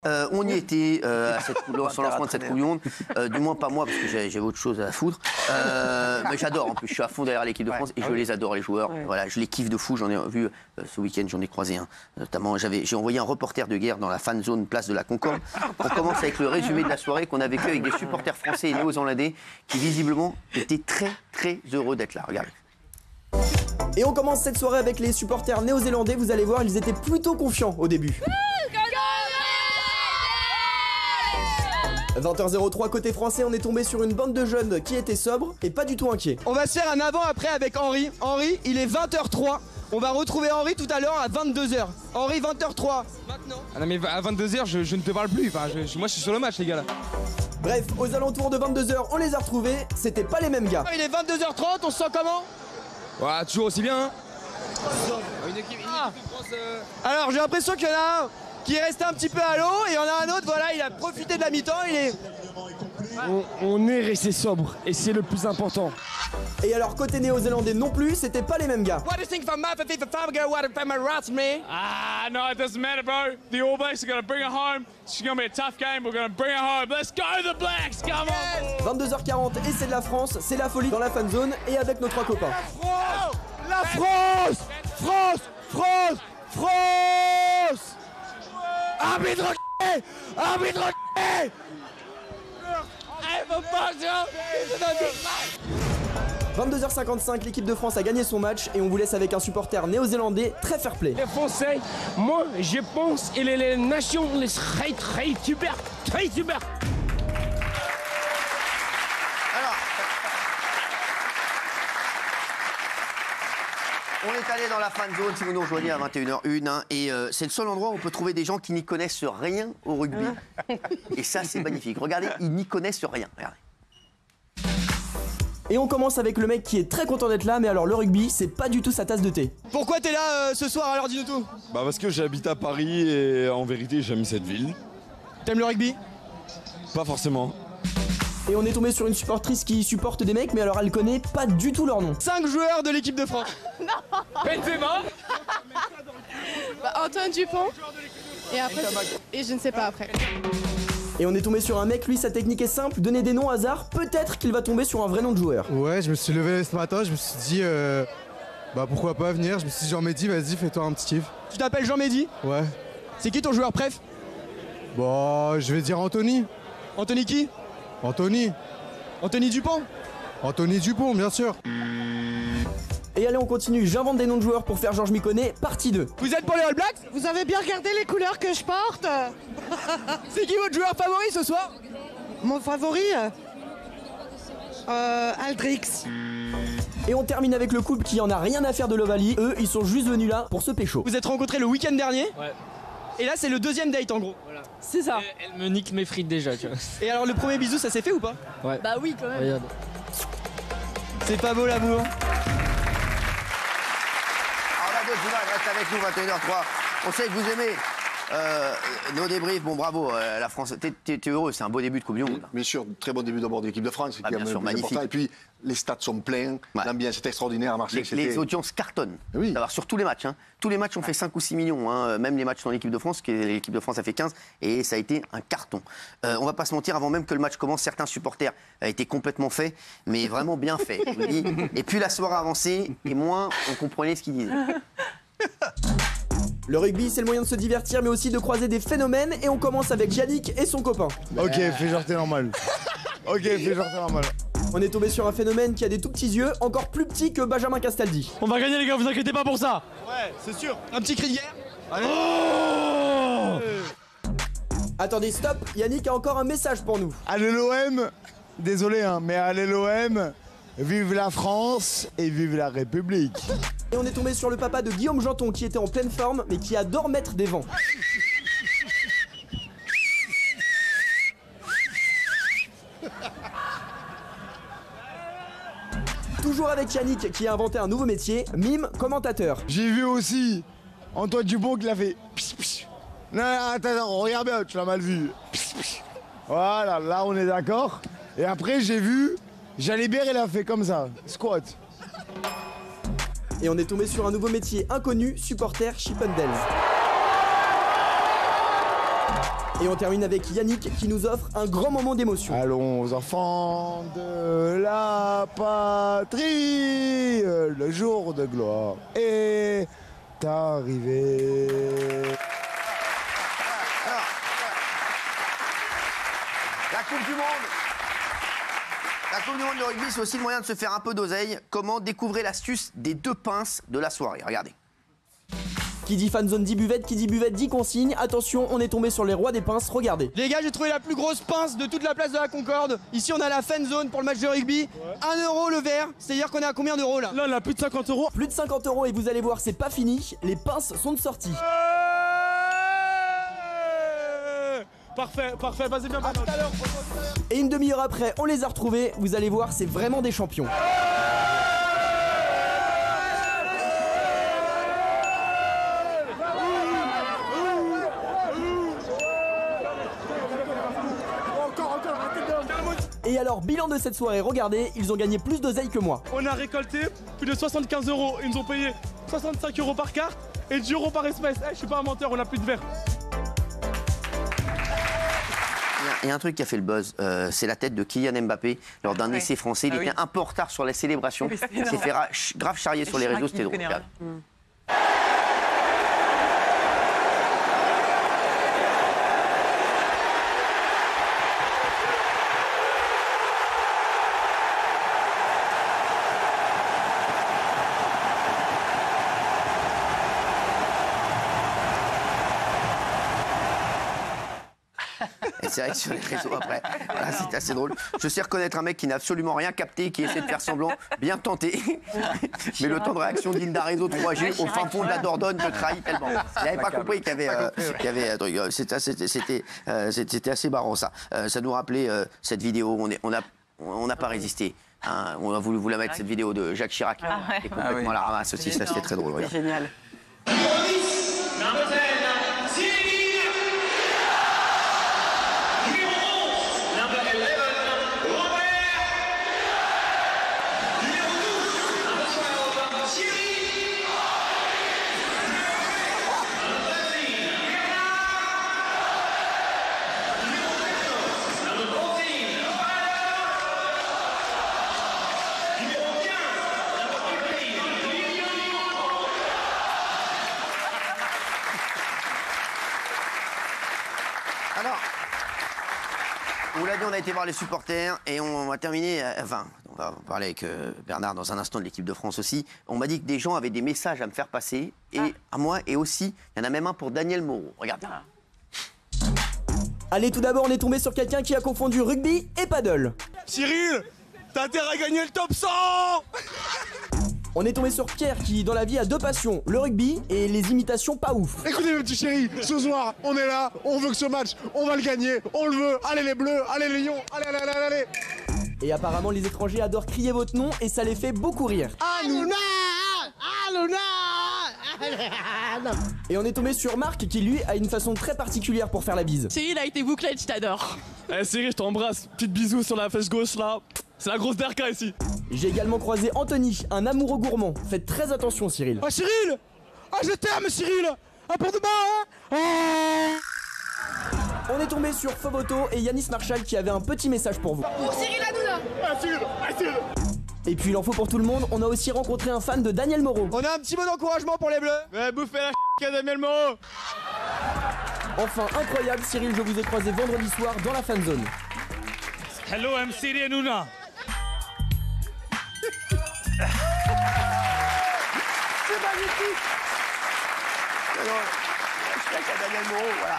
On y était sur le lancement de cette Coupe du Monde, du moins pas moi parce que j'avais autre chose à foutre. Mais j'adore en plus, je suis à fond derrière l'équipe de France et je les adore les joueurs. Voilà, je les kiffe de fou. J'en ai vu ce week-end, j'en ai croisé un. Notamment, j'ai envoyé un reporter de guerre dans la fan zone place de la Concorde. On commence avec le résumé de la soirée qu'on a vécu avec des supporters français et néo-zélandais qui visiblement étaient très très heureux d'être là. Regardez. Et on commence cette soirée avec les supporters néo-zélandais. Vous allez voir, ils étaient plutôt confiants au début. 20h03 côté français, on est tombé sur une bande de jeunes qui étaient sobres et pas du tout inquiets. On va se faire un avant-après avec Henri. Henri, il est 20h03. On va retrouver Henri tout à l'heure à 22h. Henri, 20h03. Maintenant. Ah non mais à 22h, je ne te parle plus. Enfin, moi, je suis sur le match, les gars, là. Bref, aux alentours de 22h, on les a retrouvés. C'était pas les mêmes gars. Il est 22h30, on se sent comment? Ouais, toujours aussi bien, hein. Une équipe de France, Alors, j'ai l'impression qu'il y en a un qui est resté un petit peu à l'eau et il y en a un autre, voilà, il a profité de la mi-temps, il est... On est resté sobre et c'est le plus important. Et alors côté néo-zélandais non plus, c'était pas les mêmes gars. What do you think from my girl, what from my rats, me? Ah, no, it doesn't matter, bro. The All Blacks are going to bring it home. It's going to be a tough game. We're going to bring it home. Let's go, the Blacks. Come on. 22h40 et c'est de la France, c'est la folie dans la fan zone et avec nos trois copains. La France! France! France! France! Arbitre Arbitre 22h55, l'équipe de France a gagné son match et on vous laisse avec un supporter néo-zélandais très fair-play. Les Français, moi je pense et les nations les très super. On est allé dans la fan zone, si vous nous rejoignez à 21h01, hein, et c'est le seul endroit où on peut trouver des gens qui n'y connaissent rien au rugby. Et ça, c'est magnifique. Regardez, ils n'y connaissent rien. Regardez. Et on commence avec le mec qui est très content d'être là, mais alors le rugby, c'est pas du tout sa tasse de thé. Pourquoi t'es là ce soir, alors dis-nous tout? Bah parce que j'habite à Paris et en vérité j'aime cette ville. T'aimes le rugby? Pas forcément. Et on est tombé sur une supportrice qui supporte des mecs, mais alors elle connaît pas du tout leur nom. 5 joueurs de l'équipe de France. Non. Benzema. Antoine Dupont. Et après, et je ne sais pas après. Et on est tombé sur un mec, lui sa technique est simple, donner des noms au hasard, peut-être qu'il va tomber sur un vrai nom de joueur. Ouais, je me suis levé ce matin, je me suis dit bah pourquoi pas venir, je me suis dit Jean-Mehdi, vas-y fais-toi un petit kiff. Tu t'appelles Jean-Mehdi? Ouais. C'est qui ton joueur préf? Bon, je vais dire Anthony. Anthony qui? Anthony. Anthony Dupont? Anthony Dupont, bien sûr. Et allez, on continue, j'invente des noms de joueurs pour faire Georges Miconnais, partie 2. Vous êtes pour les All Blacks? Vous avez bien regardé les couleurs que je porte? C'est qui votre joueur favori ce soir? Mon favori Aldrix. Et on termine avec le couple qui en a rien à faire de l'Ovalie. Eux, ils sont juste venus là pour se pécho. Vous êtes rencontrés le week-end dernier? Ouais. Et là, c'est le deuxième date en gros. Voilà. C'est ça. Elle me nique mes frites déjà, tu vois. Et alors, le premier bisou, ça s'est fait ou pas? Ouais. Bah oui, quand même. Regarde. C'est pas beau l'amour. Alors là, d'autres images, reste avec nous, 21h03. On sait que vous aimez nos débriefs. Bon, bravo, la France. T'es heureux, c'est un beau début de Coupe du Monde. Bien sûr, très bon début d'abord de l'équipe de France. C'est bien sûr, magnifique. important. Et puis, les stades sont pleins, l'ambiance est extraordinaire à Marseille. Les audiences cartonnent. Oui. Alors, sur tous les matchs. Hein. Tous les matchs ont fait 5 ou 6 millions. Hein. Même les matchs dans l'équipe de France, l'équipe de France a fait 15. Et ça a été un carton. On va pas se mentir, avant même que le match commence, certains supporters étaient complètement faits, mais vraiment bien faits. Je vous dis. Et puis la soirée avançait, et moins on comprenait ce qu'ils disaient. Le rugby, c'est le moyen de se divertir, mais aussi de croiser des phénomènes. Et on commence avec Yannick et son copain. Ok, fais genre t'es normal. Ok, fais genre t'es normal. On est tombé sur un phénomène qui a des tout petits yeux, encore plus petits que Benjamin Castaldi. On va gagner les gars, vous inquiétez pas pour ça. Ouais, c'est sûr. Un petit cri de guerre. Allez. Oh Attendez, stop, Yannick a encore un message pour nous. Allez l'OM, désolé hein, mais allez l'OM, vive la France et vive la République. Et on est tombé sur le papa de Guillaume Janton qui était en pleine forme, mais qui adore mettre des vents. Toujours avec Yannick qui a inventé un nouveau métier, mime commentateur. J'ai vu aussi Antoine Dupont qui l'a fait pss, pss. Non, attends, regarde bien, tu l'as mal vu. Pss, pss. Voilà, là on est d'accord. Et après j'ai vu Jalibert, il a fait comme ça, squat. Et on est tombé sur un nouveau métier inconnu, supporter Chippendales. Et on termine avec Yannick qui nous offre un grand moment d'émotion. Allons aux enfants de la patrie, le jour de gloire est arrivé. Alors, la Coupe du Monde. La Coupe du Monde de rugby, c'est aussi le moyen de se faire un peu d'oseille. Comment découvrir l'astuce des 2 pinces de la soirée? Regardez. Qui dit fanzone dit buvette, qui dit buvette dit consigne. Attention, on est tombé sur les rois des pinces, regardez. Les gars, j'ai trouvé la plus grosse pince de toute la place de la Concorde. Ici, on a la fanzone pour le match de rugby. 1 euro le verre, c'est-à-dire qu'on est à combien d'euros là? Là, on a plus de 50 euros. Plus de 50 euros et vous allez voir, c'est pas fini. Les pinces sont de sortie. Parfait, parfait, vas-y, viens, tout à l'heure. Et une demi-heure après, on les a retrouvés. Vous allez voir, c'est vraiment des champions. Et alors, bilan de cette soirée, regardez, ils ont gagné plus d'oseille que moi. On a récolté plus de 75 euros. Ils nous ont payé 65 euros par carte et 10 euros par espèce. Je suis pas un menteur, on a plus de verre. Il y a un truc qui a fait le buzz, c'est la tête de Kylian Mbappé lors d'un essai français. Il était un peu en retard sur la célébration. Il s'est fait grave charrier sur les réseaux, c'était drôle. C'est vrai que sur les réseaux après, voilà, c'est assez drôle. Je sais reconnaître un mec qui n'a absolument rien capté, qui essaie de faire semblant, bien tenté. Mais le temps de réaction digne d'un réseau 3G au fin fond de la Dordogne te trahit tellement. Il n'avait pas compris qu'il y avait un truc. C'était assez marrant ça. Ça nous rappelait cette vidéo, on n'a pas résisté. Hein, on a voulu vous la mettre, cette vidéo de Jacques Chirac, qui est complètement à la ramasse aussi, ça c'était très drôle. C'est génial. Alors, on vous l'a dit, on a été voir les supporters et on va terminer, enfin, on va parler avec Bernard dans un instant de l'équipe de France aussi. On m'a dit que des gens avaient des messages à me faire passer, et à moi, et aussi, il y en a même un pour Daniel Moreau. Regarde. Allez, tout d'abord, on est tombé sur quelqu'un qui a confondu rugby et paddle. Cyril, t'as intérêt à gagner le top 100. On est tombé sur Pierre qui, dans la vie, a 2 passions, le rugby et les imitations pas ouf. Écoutez mes petits chéris, ce soir, on est là, on veut que ce match, on va le gagner, on le veut, allez les bleus, allez les lions, allez, allez, allez, allez. Et apparemment, les étrangers adorent crier votre nom et ça les fait beaucoup rire. Hanouna, Hanouna. Et on est tombé sur Marc qui, lui, a une façon très particulière pour faire la bise. Cyril a été bouclé, je t'adore. Eh Cyril, je t'embrasse. Petite bisou sur la fesse gauche là. C'est la grosse derka ici. J'ai également croisé Anthony, un amoureux gourmand. Faites très attention, Cyril. Ah Cyril, ah je t'aime Cyril. Ah pour demain, hein. On est tombé sur Foboto et Yanis Marshall qui avaient un petit message pour vous. Pour Cyril Hanouna. Ah Cyril, ah Cyril. Et puis il en faut pour tout le monde, on a aussi rencontré un fan de Daniel Moreau. On a un petit mot d'encouragement pour les Bleus. Ouais, bouffez la Daniel Moreau. Enfin, incroyable, Cyril, je vous ai croisé vendredi soir dans la fanzone. Hello, I'm Cyril Hanouna. C'est magnifique. Alors, je suis avec Daniel Moreau, voilà.